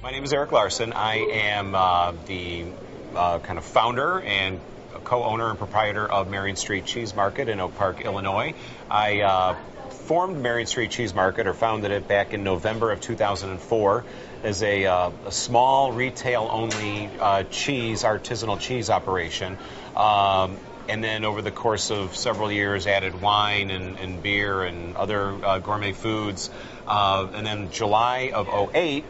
My name is Eric Larsen. I am the kind of founder and co-owner and proprietor of Marion Street Cheese Market in Oak Park, Illinois. I formed Marion Street Cheese Market, or founded it, back in November of 2004 as a small retail-only artisanal cheese operation. And then over the course of several years added wine and beer and other gourmet foods. And then July of '08,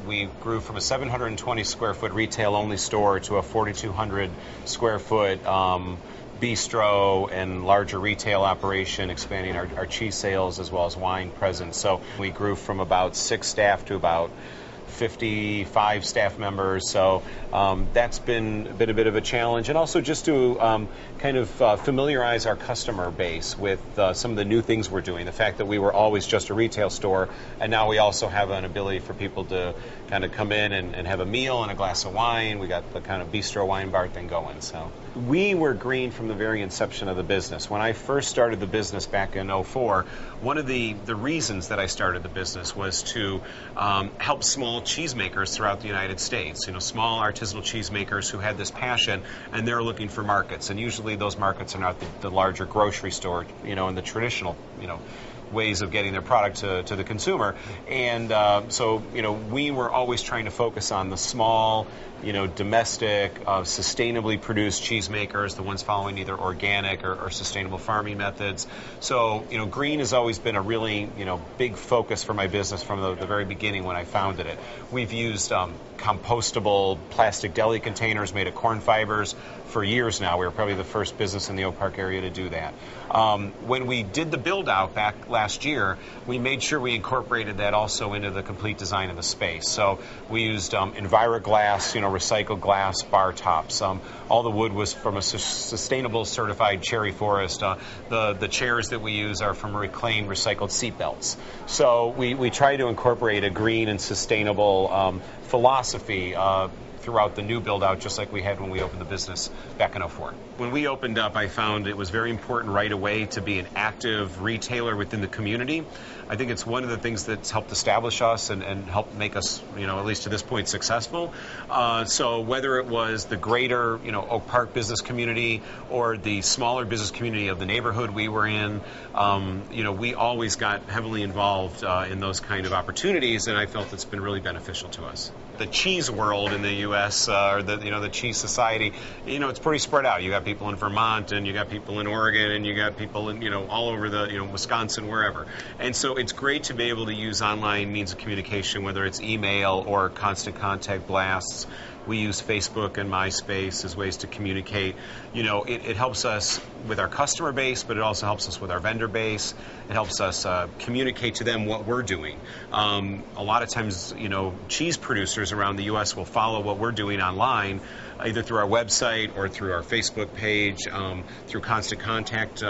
we grew from a 720 square foot retail only store to a 4,200 square foot bistro and larger retail operation, expanding our cheese sales as well as wine presence. So we grew from about 6 staff to about 55 staff members, so that's been a bit of a challenge, and also just to kind of familiarize our customer base with some of the new things we're doing. The fact that we were always just a retail store, and now we also have an ability for people to kind of come in and have a meal and a glass of wine. We got the kind of bistro wine bar thing going. So we were green from the very inception of the business. When I first started the business back in '04, one of the reasons that I started the business was to help small cheesemakers throughout the United States. You know, small artisanal cheesemakers who had this passion, and they're looking for markets. And usually those markets are not the larger grocery store, you know, and the traditional, you know, ways of getting their product to the consumer. And so, you know, we were always trying to focus on the small, you know, domestic, sustainably produced cheesemakers, the ones following either organic or sustainable farming methods. So, you know, green has always been a really, you know, big focus for my business from the very beginning when I founded it. We've used compostable plastic deli containers made of corn fibers for years now. We were probably the first business in the Oak Park area to do that. When we did the build out back last year, we made sure we incorporated that also into the complete design of the space. So we used EnviroGlass, you know, recycled glass bar tops. All the wood was from a sustainable certified cherry forest. The chairs that we use are from reclaimed recycled seat belts. So we try to incorporate a green and sustainable philosophy throughout the new build out, just like we had when we opened the business back in '04. When we opened up, I found it was very important right away to be an active retailer within the community. I think it's one of the things that's helped establish us and helped make us, you know, at least to this point, successful. So whether it was the greater, you know, Oak Park business community or the smaller business community of the neighborhood we were in, you know, we always got heavily involved in those kind of opportunities, and I felt it's been really beneficial to us. The cheese world in the U.S., or the cheese society, you know, it's pretty spread out. You got people in Vermont, and you got people in Oregon, and you got people in, you know, all over the, you know, Wisconsin, wherever. And so it's great to be able to use online means of communication, whether it's email or constant contact blasts. We use Facebook and MySpace as ways to communicate. You know, it helps us with our customer base, but it also helps us with our vendor base. It helps us communicate to them what we're doing. A lot of times, you know, cheese producers around the U.S. will follow what we're doing online, either through our website or through our Facebook page, through constant contact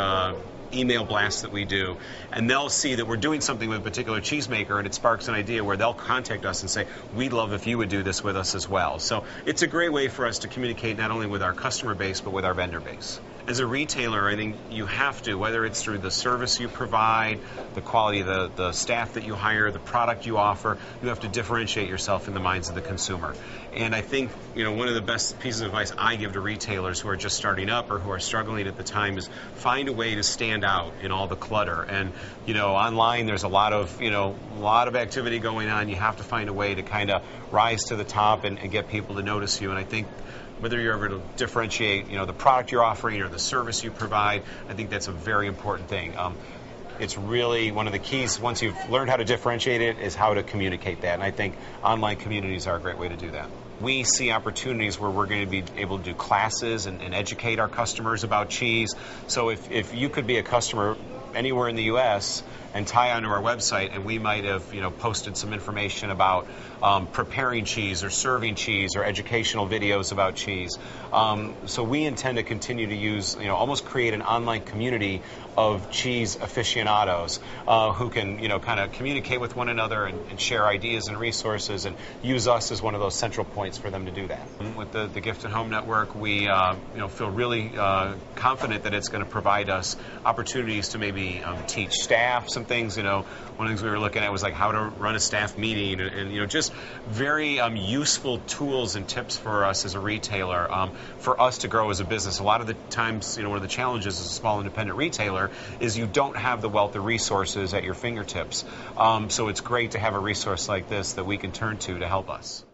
email blasts that we do, and they'll see that we're doing something with a particular cheesemaker, and it sparks an idea where they'll contact us and say, we'd love if you would do this with us as well. So it's a great way for us to communicate not only with our customer base, but with our vendor base. As a retailer, I think you have to, whether it's through the service you provide, the quality of the staff that you hire, the product you offer, you have to differentiate yourself in the minds of the consumer. And I think, you know, one of the best pieces of advice I give to retailers who are just starting up or who are struggling at the time is find a way to stand out in all the clutter. And, you know, online there's a lot of activity going on. You have to find a way to kind of rise to the top and get people to notice you. And I think whether you're able to differentiate, you know, the product you're offering or the service you provide, I think that's a very important thing. It's really one of the keys, once you've learned how to differentiate it, is how to communicate that. And I think online communities are a great way to do that. We see opportunities where we're going to be able to do classes and educate our customers about cheese. So if you could be a customer anywhere in the U.S. and tie onto our website, and we might have, you know, posted some information about preparing cheese or serving cheese or educational videos about cheese. So we intend to continue to use, you know, almost create an online community of cheese aficionados who can, you know, kind of communicate with one another and share ideas and resources and use us as one of those central points for them to do that. With the Gift at Home Network, we feel really confident that it's going to provide us opportunities to maybe teach staff some some things. One of the things we were looking at was like how to run a staff meeting, and just very useful tools and tips for us as a retailer, for us to grow as a business. A lot of the times, one of the challenges as a small independent retailer is you don't have the wealth of resources at your fingertips. So it's great to have a resource like this that we can turn to help us.